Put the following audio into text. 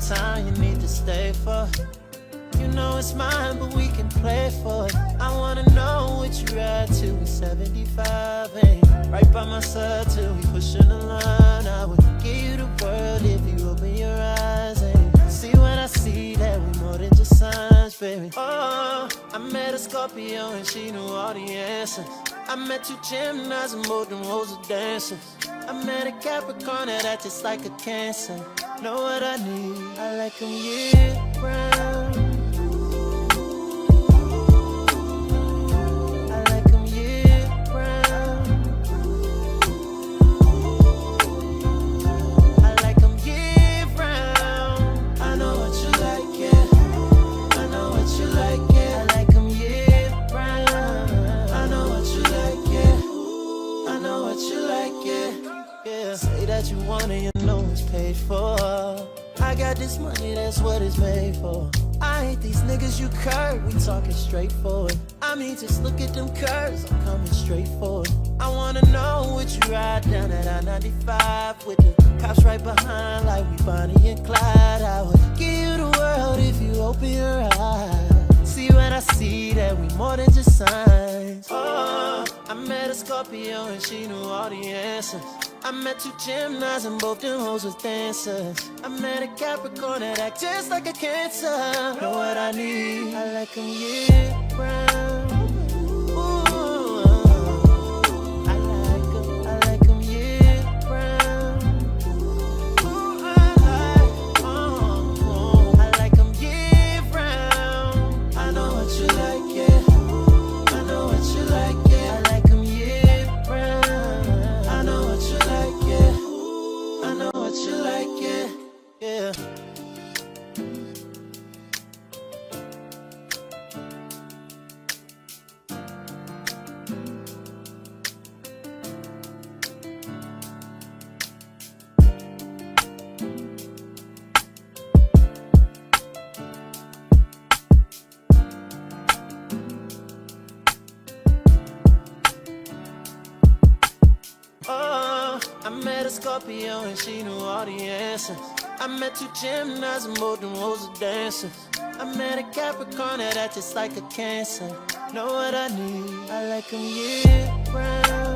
time you need to stay for. You know it's mine, but we can play for it. I wanna know what you ride to in 75, ain't right by my side till we pushing the line. I would give you the world if you open your eyes, ain't see what I see, that we more than just signs, baby. Oh, I met a Scorpio and she knew all the answers. I met two Geminis and both them hoes are dancers. I met a Capricorn that acts just like a Cancer. Know what I need? I like them year round. I like them year round. I like them year round. I know what you like, yeah. I know what you like, yeah. I like them year round. I know what you like, yeah. I know what you like, yeah. Yeah. Say that you want it, you know it's paid for. I got this money, that's what it's made for. I ain't these niggas you curve, we talking straightforward. I mean, just look at them curves, I'm coming straight forward. I wanna know what you ride down at I-95 with the cops right behind like we Bonnie and Clyde. I would give you the world if you open your eyes. See what I see, that we more than just signs. Oh, I met a Scorpio and she knew all the answers. I met two Geminis and both them hoes was dancers. I met a Capricorn that act just like a Cancer. Know what I need? I like them year round. Ooh, I like them year round. Ooh, I like them year round. I know what you like, yeah. I know what you like, yeah. I like them year round. I know what you like, yeah. I know what you like, yeah. Yeah. Oh, I met a Scorpio and she knew all the answers. I met two Geminis and both them hoes are dancers. I met a Capricorn that act just like a Cancer. Know what I need? I like them year round.